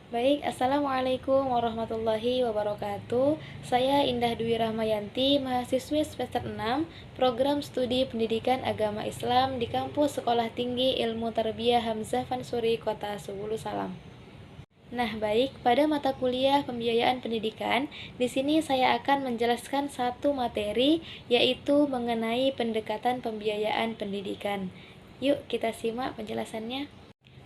Baik, Assalamualaikum warahmatullahi wabarakatuh. Saya Indah Dwi Rahmayanti, mahasiswi semester 6, Program Studi Pendidikan Agama Islam di Kampus Sekolah Tinggi Ilmu Tarbiyah Hamzah Fansuri, Kota Subulu Salam. Nah, baik, pada mata kuliah pembiayaan pendidikan, di sini saya akan menjelaskan satu materi, yaitu mengenai pendekatan pembiayaan pendidikan. Yuk, kita simak penjelasannya.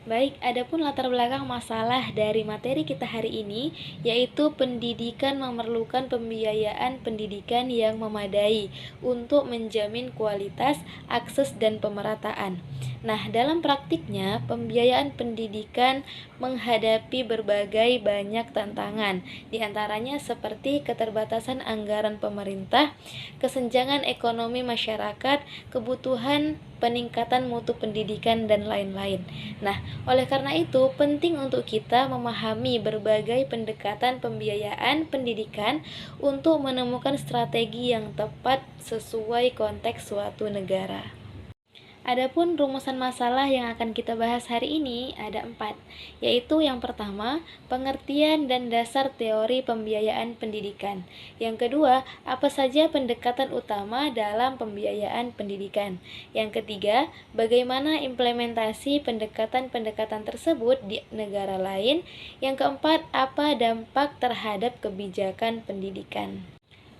Baik, adapun latar belakang masalah dari materi kita hari ini, yaitu pendidikan memerlukan pembiayaan pendidikan yang memadai untuk menjamin kualitas, akses, dan pemerataan. Nah, dalam praktiknya, pembiayaan pendidikan menghadapi berbagai banyak tantangan, diantaranya seperti keterbatasan anggaran pemerintah, kesenjangan ekonomi masyarakat, kebutuhan peningkatan mutu pendidikan, dan lain-lain. Nah, oleh karena itu, penting untuk kita memahami berbagai pendekatan pembiayaan pendidikan untuk menemukan strategi yang tepat sesuai konteks suatu negara. Adapun rumusan masalah yang akan kita bahas hari ini ada 4, yaitu yang pertama, pengertian dan dasar teori pembiayaan pendidikan. Yang kedua, apa saja pendekatan utama dalam pembiayaan pendidikan. Yang ketiga, bagaimana implementasi pendekatan-pendekatan tersebut di negara lain. Yang keempat, apa dampak terhadap kebijakan pendidikan.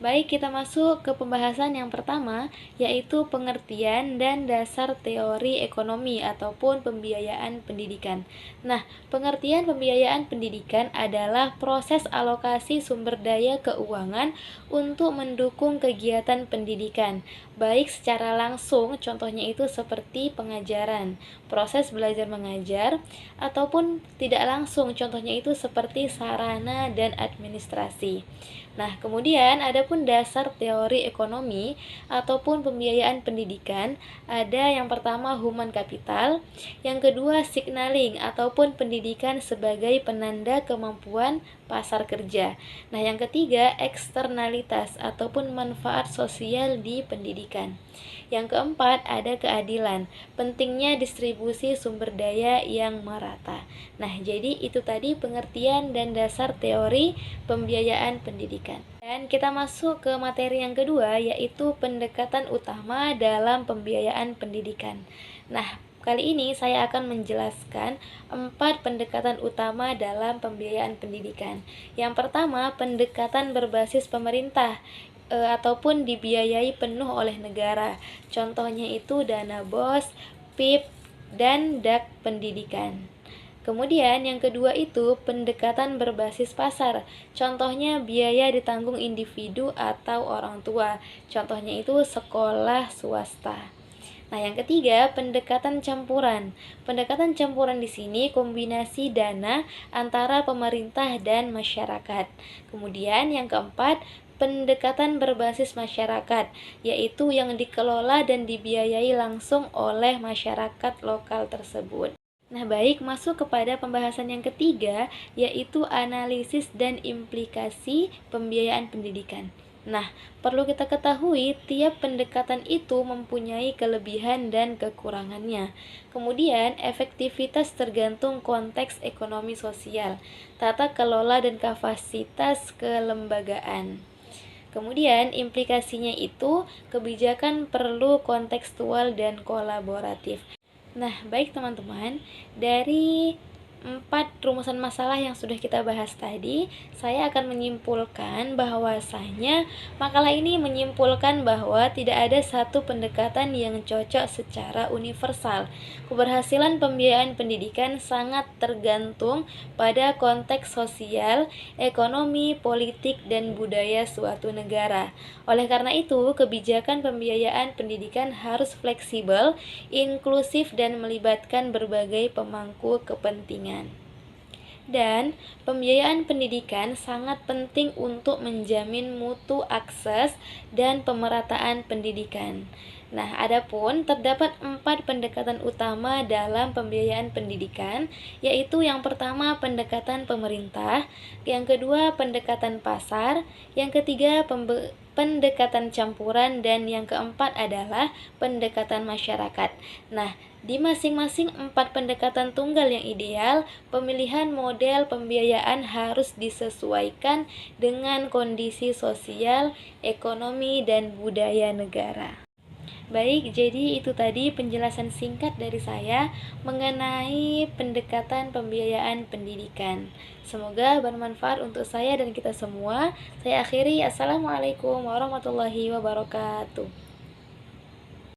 Baik, kita masuk ke pembahasan yang pertama, yaitu pengertian dan dasar teori ekonomi ataupun pembiayaan pendidikan. Nah, pengertian pembiayaan pendidikan adalah proses alokasi sumber daya keuangan untuk mendukung kegiatan pendidikan, baik secara langsung, contohnya itu seperti pengajaran, proses belajar mengajar, ataupun tidak langsung, contohnya itu seperti sarana dan administrasi. Nah, kemudian adapun dasar teori ekonomi ataupun pembiayaan pendidikan, ada yang pertama human capital, yang kedua signaling ataupun pendidikan sebagai penanda kemampuan pasar kerja. Nah, yang ketiga eksternalitas ataupun manfaat sosial di pendidikan. Yang keempat ada keadilan, pentingnya distribusi sumber daya yang merata. Nah, jadi itu tadi pengertian dan dasar teori pembiayaan pendidikan. Dan kita masuk ke materi yang kedua, yaitu pendekatan utama dalam pembiayaan pendidikan. Nah, kali ini saya akan menjelaskan 4 pendekatan utama dalam pembiayaan pendidikan. Yang pertama, pendekatan berbasis pemerintah ataupun dibiayai penuh oleh negara. Contohnya itu dana BOS, PIP, dan DAK pendidikan. Kemudian yang kedua itu pendekatan berbasis pasar. Contohnya biaya ditanggung individu atau orang tua. Contohnya itu sekolah swasta. Nah, yang ketiga, pendekatan campuran. Pendekatan campuran di sini kombinasi dana antara pemerintah dan masyarakat. Kemudian yang keempat, pendekatan berbasis masyarakat, yaitu yang dikelola dan dibiayai langsung oleh masyarakat lokal tersebut. Nah, baik, masuk kepada pembahasan yang ketiga, yaitu analisis dan implikasi pembiayaan pendidikan. Nah, perlu kita ketahui tiap pendekatan itu mempunyai kelebihan dan kekurangannya. Kemudian, efektivitas tergantung konteks ekonomi sosial, tata kelola dan kapasitas kelembagaan. Kemudian, implikasinya itu kebijakan perlu kontekstual dan kolaboratif. Nah, baik teman-teman, dari 4 rumusan masalah yang sudah kita bahas tadi, saya akan menyimpulkan bahwasanya makalah ini menyimpulkan bahwa tidak ada satu pendekatan yang cocok secara universal. Keberhasilan pembiayaan pendidikan sangat tergantung pada konteks sosial, ekonomi, politik, dan budaya suatu negara. Oleh karena itu, kebijakan pembiayaan pendidikan harus fleksibel, inklusif, dan melibatkan berbagai pemangku kepentingan. Dan pembiayaan pendidikan sangat penting untuk menjamin mutu akses dan pemerataan pendidikan. Nah, adapun terdapat 4 pendekatan utama dalam pembiayaan pendidikan, yaitu yang pertama pendekatan pemerintah, yang kedua pendekatan pasar, yang ketiga pendekatan campuran, dan yang keempat adalah pendekatan masyarakat. Nah, di masing-masing 4 pendekatan tunggal yang ideal, pemilihan model pembiayaan harus disesuaikan dengan kondisi sosial, ekonomi, dan budaya negara. Baik, jadi itu tadi penjelasan singkat dari saya mengenai pendekatan pembiayaan pendidikan. Semoga bermanfaat untuk saya dan kita semua. Saya akhiri, Assalamualaikum warahmatullahi wabarakatuh.